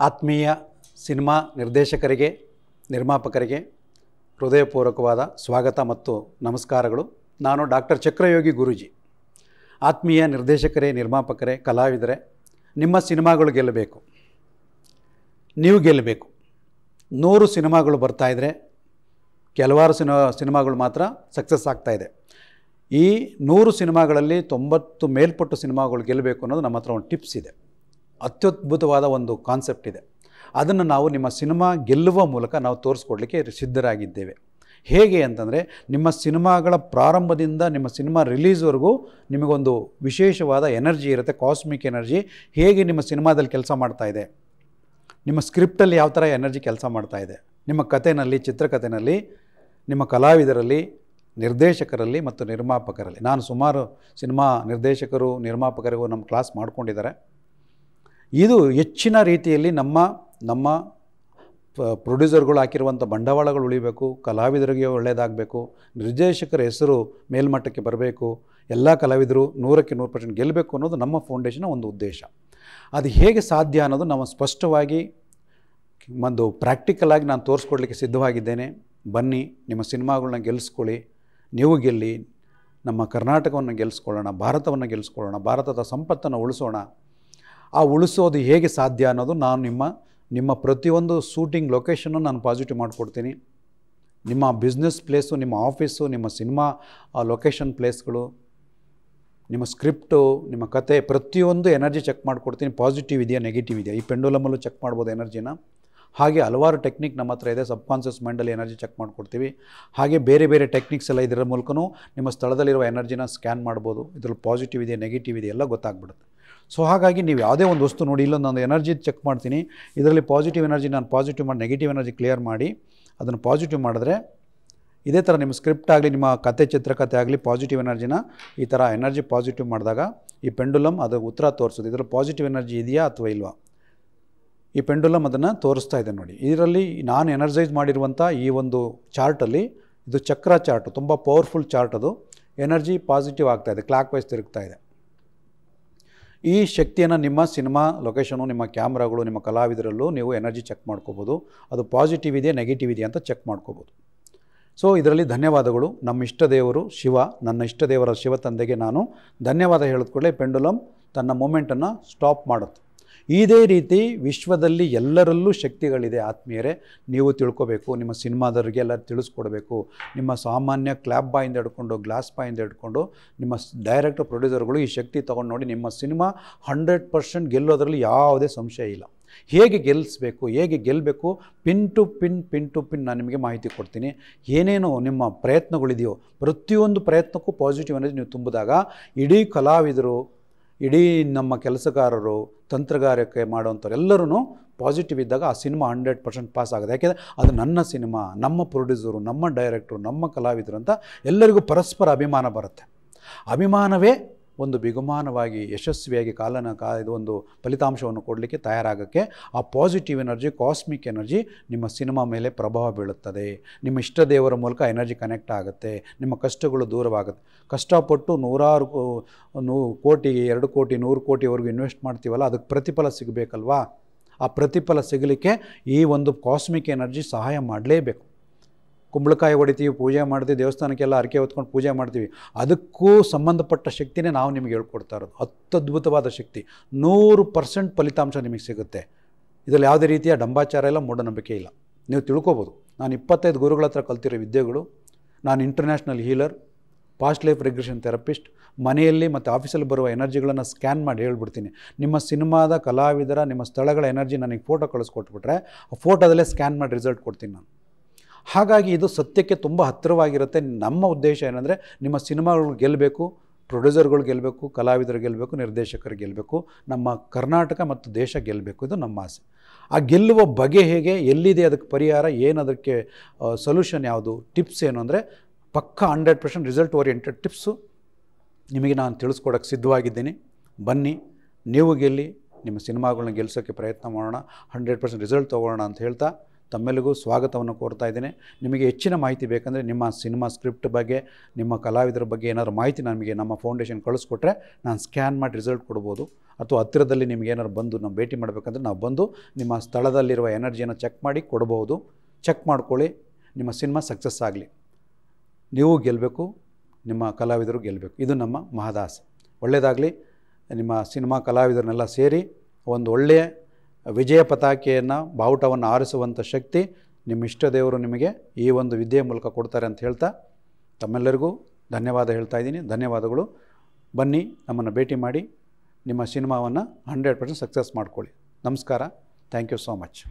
ಆತ್ಮೀಯ ಸಿನಿಮಾ ನಿರ್ದೇಶಕರಿಗೆ, ನಿರ್ಮಾಪಕರಿಗೆ ಹೃದಯಪೂರ್ವಕವಾದ ಸ್ವಾಗತ ಮತ್ತು ನಮಸ್ಕಾರಗಳು. ನಾನು ಡಾಕ್ಟರ್ ಚಕ್ರಯೋಗಿ ಗುರೂಜಿ. ಆತ್ಮೀಯ ನಿರ್ದೇಶಕರೇ, ನಿರ್ಮಾಪಕರೇ, ಕಲಾವಿದರೇ, ನಿಮ್ಮ ಸಿನಿಮಾಗಳು ಗೆಲ್ಲಬೇಕು, ನೀವು ಗೆಲ್ಲಬೇಕು. 100 ಸಿನಿಮಾಗಳು ಬರ್ತಾಯಿದ್ರೆ ಕೆಲವಾರು ಸಿನಿಮಾಗಳು ಮಾತ್ರ ಸಕ್ಸಸ್ ಆಗ್ತಾಯಿದೆ. ಈ 100 ಸಿನಿಮಾಗಳಲ್ಲಿ 90 ಮೇಲ್ಪಟ್ಟು ಸಿನಿಮಾಗಳು ಗೆಲ್ಲಬೇಕು ಅನ್ನೋದು ನಮ್ಮ ಹತ್ರ ಒಂದು ಟಿಪ್ಸ್ ಇದೆ. ಅತ್ಯದ್ಭುತವಾದ ಒಂದು ಕಾನ್ಸೆಪ್ಟ್ ಇದೆ. ಅದನ್ನು ನಾವು ನಿಮ್ಮ ಸಿನಿಮಾ ಗೆಲ್ಲುವ ಮೂಲಕ ನಾವು ತೋರಿಸ್ಕೊಡ್ಲಿಕ್ಕೆ ಸಿದ್ಧರಾಗಿದ್ದೇವೆ. ಹೇಗೆ ಅಂತಂದರೆ, ನಿಮ್ಮ ಸಿನಿಮಾಗಳ ಪ್ರಾರಂಭದಿಂದ ನಿಮ್ಮ ಸಿನಿಮಾ ರಿಲೀಸ್ವರೆಗೂ ನಿಮಗೊಂದು ವಿಶೇಷವಾದ ಎನರ್ಜಿ ಇರುತ್ತೆ, ಕಾಸ್ಮಿಕ್ ಎನರ್ಜಿ. ಹೇಗೆ ನಿಮ್ಮ ಸಿನಿಮಾದಲ್ಲಿ ಕೆಲಸ ಮಾಡ್ತಾಯಿದೆ, ನಿಮ್ಮ ಸ್ಕ್ರಿಪ್ಟಲ್ಲಿ ಯಾವ ಥರ ಎನರ್ಜಿ ಕೆಲಸ ಮಾಡ್ತಾಯಿದೆ, ನಿಮ್ಮ ಕಥೆಯಲ್ಲಿ, ಚಿತ್ರಕಥೆಯಲ್ಲಿ, ನಿಮ್ಮ ಕಲಾವಿದರಲ್ಲಿ, ನಿರ್ದೇಶಕರಲ್ಲಿ ಮತ್ತು ನಿರ್ಮಾಪಕರಲ್ಲಿ. ನಾನು ಸುಮಾರು ಸಿನಿಮಾ ನಿರ್ದೇಶಕರು, ನಿರ್ಮಾಪಕರಿಗೂ ನಮ್ಮ ಕ್ಲಾಸ್ ಮಾಡ್ಕೊಂಡಿದ್ದಾರೆ. ಇದು ಹೆಚ್ಚಿನ ರೀತಿಯಲ್ಲಿ ನಮ್ಮ ಪ್ರೊಡ್ಯೂಸರ್ಗಳು ಹಾಕಿರುವಂಥ ಬಂಡವಾಳಗಳು ಉಳಿಬೇಕು, ಕಲಾವಿದರಿಗೆ ಒಳ್ಳೆಯದಾಗಬೇಕು, ನಿರ್ದೇಶಕರ ಹೆಸರು ಮೇಲ್ಮಟ್ಟಕ್ಕೆ ಬರಬೇಕು, ಎಲ್ಲ ಕಲಾವಿದರು 100ಕ್ಕೆ 100% ಗೆಲ್ಲಬೇಕು ಅನ್ನೋದು ನಮ್ಮ ಫೌಂಡೇಶನ್ನ ಒಂದು ಉದ್ದೇಶ. ಅದು ಹೇಗೆ ಸಾಧ್ಯ ಅನ್ನೋದು ನಾವು ಸ್ಪಷ್ಟವಾಗಿ ಒಂದು ಪ್ರಾಕ್ಟಿಕಲಾಗಿ ನಾನು ತೋರಿಸ್ಕೊಡ್ಲಿಕ್ಕೆ ಸಿದ್ಧವಾಗಿದ್ದೇನೆ. ಬನ್ನಿ, ನಿಮ್ಮ ಸಿನಿಮಾಗಳನ್ನ ಗೆಲ್ಲಿಸ್ಕೊಳ್ಳಿ, ನೀವು ಗೆಲ್ಲಿ, ನಮ್ಮ ಕರ್ನಾಟಕವನ್ನು ಗೆಲ್ಲಿಸ್ಕೊಳ್ಳೋಣ, ಭಾರತವನ್ನು ಗೆಲ್ಲಿಸ್ಕೊಳ್ಳೋಣ, ಭಾರತದ ಸಂಪತ್ತನ್ನು ಉಳಿಸೋಣ. ಆ ಉಳಿಸೋದು ಹೇಗೆ ಸಾಧ್ಯ ಅನ್ನೋದು ನಾನು ನಿಮ್ಮ ಪ್ರತಿಯೊಂದು ಶೂಟಿಂಗ್ ಲೊಕೇಶನ್ನು ನಾನು ಪಾಸಿಟಿವ್ ಮಾಡಿಕೊಡ್ತೀನಿ. ನಿಮ್ಮ ಬಿಸ್ನೆಸ್ ಪ್ಲೇಸು, ನಿಮ್ಮ ಆಫೀಸು, ನಿಮ್ಮ ಸಿನಿಮಾ ಲೊಕೇಶನ್ ಪ್ಲೇಸ್ಗಳು, ನಿಮ್ಮ ಸ್ಕ್ರಿಪ್ಟು, ನಿಮ್ಮ ಕತೆ, ಪ್ರತಿಯೊಂದು ಎನರ್ಜಿ ಚೆಕ್ ಮಾಡಿಕೊಡ್ತೀನಿ. ಪಾಸಿಟಿವ್ ಇದೆಯಾ, ನೆಗೆಟಿವ್ ಇದೆಯಾ, ಈ ಪೆಂಡುಲಮಲ್ಲೂ ಚೆಕ್ ಮಾಡ್ಬೋದು ಎನರ್ಜಿನ. ಹಾಗೆ ಹಲವಾರು ಟೆಕ್ನಿಕ್ ನಮ್ಮ ಹತ್ರ ಇದೆ. ಸಬ್ಕಾನ್ಷಿಯಸ್ ಮೈಂಡಲ್ಲಿ ಎನರ್ಜಿ ಚೆಕ್ ಮಾಡಿಕೊಡ್ತೀವಿ. ಹಾಗೆ ಬೇರೆ ಬೇರೆ ಟೆಕ್ನಿಕ್ಸ್ ಎಲ್ಲ ಇದರ ಮೂಲಕನೂ ನಿಮ್ಮ ಸ್ಥಳದಲ್ಲಿರುವ ಎನರ್ಜಿನ ಸ್ಕ್ಯಾನ್ ಮಾಡ್ಬೋದು. ಇದರಲ್ಲಿ ಪಾಸಿಟಿವ್ ಇದೆ, ನೆಗೆಟಿವ್ ಇದೆ, ಎಲ್ಲ ಗೊತ್ತಾಗ್ಬಿಡುತ್ತೆ. ಸೊ ಹಾಗಾಗಿ ನೀವು ಯಾವುದೇ ಒಂದು ವಸ್ತು ನೋಡಿ, ಇಲ್ಲೊಂದು ನಾನು ಎನರ್ಜಿ ಚೆಕ್ ಮಾಡ್ತೀನಿ, ಇದರಲ್ಲಿ ಪಾಸಿಟಿವ್ ಎನರ್ಜಿ ನಾನು ಪಾಸಿಟಿವ್ ಮಾಡಿ ನೆಗೆಟಿವ್ ಎನರ್ಜಿ ಕ್ಲಿಯರ್ ಮಾಡಿ ಅದನ್ನು ಪಾಸಿಟಿವ್ ಮಾಡಿದ್ರೆ, ಇದೇ ಥರ ನಿಮ್ಮ ಸ್ಕ್ರಿಪ್ಟ್ ಆಗಲಿ, ನಿಮ್ಮ ಕತೆ, ಚಿತ್ರಕಥೆ ಆಗಲಿ, ಪಾಸಿಟಿವ್ ಎನರ್ಜಿನ ಈ ಥರ ಎನರ್ಜಿ ಪಾಸಿಟಿವ್ ಮಾಡಿದಾಗ ಈ ಪೆಂಡುಲಮ್ ಅದು ಉತ್ತರ ತೋರಿಸೋದು, ಇದರಲ್ಲಿ ಪಾಸಿಟಿವ್ ಎನರ್ಜಿ ಇದೆಯಾ ಅಥವಾ ಇಲ್ವಾ. ಈ ಪೆಂಡುಲಮ್ ಅದನ್ನು ತೋರಿಸ್ತಾ ಇದೆ ನೋಡಿ. ಇದರಲ್ಲಿ ನಾನು ಎನರ್ಜೈಸ್ ಮಾಡಿರುವಂಥ ಈ ಒಂದು ಚಾರ್ಟಲ್ಲಿ, ಇದು ಚಕ್ರ ಚಾರ್ಟು, ತುಂಬ ಪವರ್ಫುಲ್ ಚಾರ್ಟ್. ಅದು ಎನರ್ಜಿ ಪಾಸಿಟಿವ್ ಆಗ್ತಾಯಿದೆ, ಕ್ಲಾಕ್ ವೈಸ್ ತಿರುಗ್ತಾ ಇದೆ. ಈ ಶಕ್ತಿಯನ್ನು ನಿಮ್ಮ ಸಿನಿಮಾ ಲೊಕೇಶನು, ನಿಮ್ಮ ಕ್ಯಾಮ್ರಾಗಳು, ನಿಮ್ಮ ಕಲಾವಿದರಲ್ಲೂ ನೀವು ಎನರ್ಜಿ ಚೆಕ್ ಮಾಡ್ಕೋಬೋದು. ಅದು ಪಾಸಿಟಿವ್ ಇದೆಯಾ, ನೆಗೆಟಿವ್ ಇದೆಯಾ ಅಂತ ಚೆಕ್ ಮಾಡ್ಕೋಬೋದು. ಸೊ ಇದರಲ್ಲಿ ಧನ್ಯವಾದಗಳು. ನಮ್ಮ ಇಷ್ಟ ದೇವರು ಶಿವ, ನನ್ನ ಇಷ್ಟ ದೇವರ ಶಿವ ತಂದೆಗೆ ನಾನು ಧನ್ಯವಾದ ಹೇಳಿದ್ಕೊಳ್ಳೆ ಪೆಂಡುಲಮ್ ತನ್ನ ಮೂಮೆಂಟನ್ನು ಸ್ಟಾಪ್ ಮಾಡುತ್ತೆ. ಇದೇ ರೀತಿ ವಿಶ್ವದಲ್ಲಿ ಎಲ್ಲರಲ್ಲೂ ಶಕ್ತಿಗಳಿದೆ ಆತ್ಮೀಯರೇ, ನೀವು ತಿಳ್ಕೊಬೇಕು. ನಿಮ್ಮ ಸಿನಿಮಾದವರಿಗೆ ಎಲ್ಲ ತಿಳಿಸ್ಕೊಡ್ಬೇಕು. ನಿಮ್ಮ ಸಾಮಾನ್ಯ ಕ್ಲ್ಯಾಪ್ ಬಾಯಿಂದ ಹಿಡ್ಕೊಂಡು, ಗ್ಲಾಸ್ ಬಾಯಿಂದ ಹಿಡ್ಕೊಂಡು, ನಿಮ್ಮ ಡೈರೆಕ್ಟರ್, ಪ್ರೊಡ್ಯೂಸರ್ಗಳು ಈ ಶಕ್ತಿ ತೊಗೊಂಡು ನೋಡಿ, ನಿಮ್ಮ ಸಿನಿಮಾ 100% ಗೆಲ್ಲೋದ್ರಲ್ಲಿ ಯಾವುದೇ ಸಂಶಯ ಇಲ್ಲ. ಹೇಗೆ ಗೆಲ್ಲಿಸ್ಬೇಕು, ಹೇಗೆ ಗೆಲ್ಲಬೇಕು, ಪಿನ್ ಟು ಪಿನ್ ನಾನು ನಿಮಗೆ ಮಾಹಿತಿ ಕೊಡ್ತೀನಿ. ಏನೇನು ನಿಮ್ಮ ಪ್ರಯತ್ನಗಳಿದೆಯೋ ಪ್ರತಿಯೊಂದು ಪ್ರಯತ್ನಕ್ಕೂ ಪಾಸಿಟಿವ್ ಎನರ್ಜಿ ನೀವು ತುಂಬಿದಾಗ, ಇಡೀ ಕಲಾವಿದರು, ಇಡೀ ನಮ್ಮ ಕೆಲಸಗಾರರು, ತಂತ್ರಗಾರಿಕೆ ಮಾಡೋವಂಥವ್ರು ಎಲ್ಲರೂ ಪಾಸಿಟಿವ್ ಇದ್ದಾಗ ಆ ಸಿನಿಮಾ 100% ಪಾಸ್ ಆಗುತ್ತೆ. ಯಾಕೆಂದರೆ ಅದು ನನ್ನ ಸಿನಿಮಾ, ನಮ್ಮ ಪ್ರೊಡ್ಯೂಸರು, ನಮ್ಮ ಡೈರೆಕ್ಟ್ರು, ನಮ್ಮ ಕಲಾವಿದರು ಅಂತ ಎಲ್ಲರಿಗೂ ಪರಸ್ಪರ ಅಭಿಮಾನ ಬರುತ್ತೆ. ಅಭಿಮಾನವೇ ಒಂದು ಬಿಗುಮಾನವಾಗಿ ಯಶಸ್ವಿಯಾಗಿ ಇದು ಒಂದು ಫಲಿತಾಂಶವನ್ನು ಕೊಡಲಿಕ್ಕೆ ತಯಾರಾಗೋಕ್ಕೆ ಆ ಪಾಸಿಟಿವ್ ಎನರ್ಜಿ, ಕಾಸ್ಮಿಕ್ ಎನರ್ಜಿ ನಿಮ್ಮ ಸಿನಿಮಾ ಮೇಲೆ ಪ್ರಭಾವ ಬೀಳುತ್ತದೆ. ನಿಮ್ಮ ಇಷ್ಟ ದೇವರ ಮೂಲಕ ಎನರ್ಜಿ ಕನೆಕ್ಟ್ ಆಗುತ್ತೆ. ನಿಮ್ಮ ಕಷ್ಟಗಳು ದೂರವಾಗುತ್ತೆ. ಕಷ್ಟಪಟ್ಟು 100 ಕೋಟಿ, 2 ಕೋಟಿ, 100 ಕೋಟಿವರೆಗೂ ಇನ್ವೆಸ್ಟ್ ಮಾಡ್ತೀವಲ್ಲ, ಅದಕ್ಕೆ ಪ್ರತಿಫಲ ಸಿಗಬೇಕಲ್ವಾ. ಆ ಪ್ರತಿಫಲ ಸಿಗಲಿಕ್ಕೆ ಈ ಒಂದು ಕಾಸ್ಮಿಕ್ ಎನರ್ಜಿ ಸಹಾಯ ಮಾಡಲೇಬೇಕು. ಕುಂಬಳಕಾಯಿ ಹೊಡಿತೀವಿ, ಪೂಜೆ ಮಾಡ್ತೀವಿ, ದೇವಸ್ಥಾನಕ್ಕೆಲ್ಲ ಅರಕೆ ಹೊತ್ಕೊಂಡು ಪೂಜೆ ಮಾಡ್ತೀವಿ. ಅದಕ್ಕೂ ಸಂಬಂಧಪಟ್ಟ ಶಕ್ತಿನೇ ನಾವು ನಿಮಗೆ ಹೇಳ್ಕೊಡ್ತಾ ಇರೋದು. ಅತ್ಯದ್ಭುತವಾದ ಶಕ್ತಿ, 100% ಫಲಿತಾಂಶ ನಿಮಗೆ ಸಿಗುತ್ತೆ. ಇದರಲ್ಲಿ ಯಾವುದೇ ರೀತಿಯ ಡಂಬಾಚಾರ ಇಲ್ಲ, ಮೂಢನಂಬಿಕೆ ಇಲ್ಲ. ನೀವು ತಿಳ್ಕೊಬೋದು. ನಾನು 25 ಗುರುಗಳ ಹತ್ರ ಕಲ್ತಿರೋ ವಿದ್ಯೆಗಳು. ನಾನು international healer, past life regression therapist. ಮನೆಯಲ್ಲಿ ಮತ್ತು ಆಫೀಸಲ್ಲಿ ಬರುವ ಎನರ್ಜಿಗಳನ್ನು ಸ್ಕ್ಯಾನ್ ಮಾಡಿ ಹೇಳ್ಬಿಡ್ತೀನಿ. ನಿಮ್ಮ ಸಿನಿಮಾದ ಕಲಾವಿದರ, ನಿಮ್ಮ ಸ್ಥಳಗಳ ಎನರ್ಜಿ ನನಗೆ ಫೋಟೋ ಕಳಿಸ್ಕೊಟ್ಬಿಟ್ರೆ ಆ ಫೋಟೋದಲ್ಲೇ ಸ್ಕ್ಯಾನ್ ಮಾಡಿ ರಿಸಲ್ಟ್ ಕೊಡ್ತೀನಿ ನಾನು. ಹಾಗಾಗಿ ಇದು ಸತ್ಯಕ್ಕೆ ತುಂಬ ಹತ್ತಿರವಾಗಿರುತ್ತೆ. ನಮ್ಮ ಉದ್ದೇಶ ಏನಂದರೆ, ನಿಮ್ಮ ಸಿನಿಮಾಗಳು ಗೆಲ್ಲಬೇಕು, ಪ್ರೊಡ್ಯೂಸರ್ಗಳು ಗೆಲ್ಲಬೇಕು, ಕಲಾವಿದರು ಗೆಲ್ಲಬೇಕು, ನಿರ್ದೇಶಕರು ಗೆಲ್ಲಬೇಕು, ನಮ್ಮ ಕರ್ನಾಟಕ ಮತ್ತು ದೇಶ ಗೆಲ್ಲಬೇಕು. ಇದು ನಮ್ಮ ಆಸೆ. ಆ ಗೆಲ್ಲುವ ಬಗೆ ಹೇಗೆ, ಎಲ್ಲಿದೆ ಅದಕ್ಕೆ ಪರಿಹಾರ, ಏನು ಅದಕ್ಕೆ ಸೊಲ್ಯೂಷನ್ ಯಾವುದು, ಟಿಪ್ಸ್ ಏನು ಅಂದರೆ ಪಕ್ಕಾ 100% ರಿಸಲ್ಟ್ ಓರಿಯೆಂಟೆಡ್ ಟಿಪ್ಸು ನಿಮಗೆ ನಾನು ತಿಳಿಸ್ಕೊಡೋಕ್ಕೆ ಸಿದ್ಧವಾಗಿದ್ದೀನಿ. ಬನ್ನಿ, ನೀವು ಗೆಲ್ಲಿ, ನಿಮ್ಮ ಸಿನಿಮಾಗಳನ್ನ ಗೆಲ್ಲಿಸೋಕ್ಕೆ ಪ್ರಯತ್ನ ಮಾಡೋಣ, 100% ರಿಸಲ್ಟ್ ತೊಗೊಳ್ಳೋಣ ಅಂತ ಹೇಳ್ತಾ ತಮ್ಮೆಲ್ಲರಿಗೂ ಸ್ವಾಗತವನ್ನು ಕೋರ್ತಾ ಇದ್ದೇನೆ. ನಿಮಗೆ ಹೆಚ್ಚಿನ ಮಾಹಿತಿ ಬೇಕಂದರೆ ನಿಮ್ಮ ಸಿನಿಮಾ ಸ್ಕ್ರಿಪ್ಟ್ ಬಗ್ಗೆ, ನಿಮ್ಮ ಕಲಾವಿದರ ಬಗ್ಗೆ ಏನಾದ್ರು ಮಾಹಿತಿ ನಮಗೆ ನಮ್ಮ ಫೌಂಡೇಶನ್ ಕಳಿಸ್ಕೊಟ್ರೆ ನಾನು ಸ್ಕ್ಯಾನ್ ಮಾಡಿ ರಿಸಲ್ಟ್ ಕೊಡ್ಬೋದು. ಅಥವಾ ಹತ್ತಿರದಲ್ಲಿ ನಿಮ್ಗೆ ಏನಾದ್ರು ಬಂದು ನಾವು ಭೇಟಿ ಮಾಡಬೇಕಂದ್ರೆ ನಾವು ಬಂದು ನಿಮ್ಮ ಸ್ಥಳದಲ್ಲಿರುವ ಎನರ್ಜಿಯನ್ನು ಚೆಕ್ ಮಾಡಿ ಕೊಡ್ಬೋದು. ಚೆಕ್ ಮಾಡ್ಕೊಳ್ಳಿ, ನಿಮ್ಮ ಸಿನಿಮಾ ಸಕ್ಸಸ್ ಆಗಲಿ, ನೀವು ಗೆಲ್ಲಬೇಕು, ನಿಮ್ಮ ಕಲಾವಿದರು ಗೆಲ್ಲಬೇಕು. ಇದು ನಮ್ಮ ಮಹದಾಸೆ. ಒಳ್ಳೆಯದಾಗಲಿ. ನಿಮ್ಮ ಸಿನಿಮಾ ಕಲಾವಿದರನ್ನೆಲ್ಲ ಸೇರಿ ಒಂದು ಒಳ್ಳೆಯ ವಿಜಯ ಪತಾಕೆಯನ್ನು, ಬಾವುಟವನ್ನು ಆರಿಸುವಂಥ ಶಕ್ತಿ ನಿಮ್ಮ ಇಷ್ಟ ದೇವರು ನಿಮಗೆ ಈ ಒಂದು ವಿದ್ಯೆಯ ಮೂಲಕ ಕೊಡ್ತಾರೆ ಅಂತ ಹೇಳ್ತಾ ತಮ್ಮೆಲ್ಲರಿಗೂ ಧನ್ಯವಾದ ಹೇಳ್ತಾ ಇದ್ದೀನಿ. ಧನ್ಯವಾದಗಳು. ಬನ್ನಿ, ನಮ್ಮನ್ನು ಭೇಟಿ ಮಾಡಿ ನಿಮ್ಮ ಸಿನಿಮಾವನ್ನು 100% ಸಕ್ಸಸ್ ಮಾಡ್ಕೊಳ್ಳಿ. ನಮಸ್ಕಾರ. Thank you so much.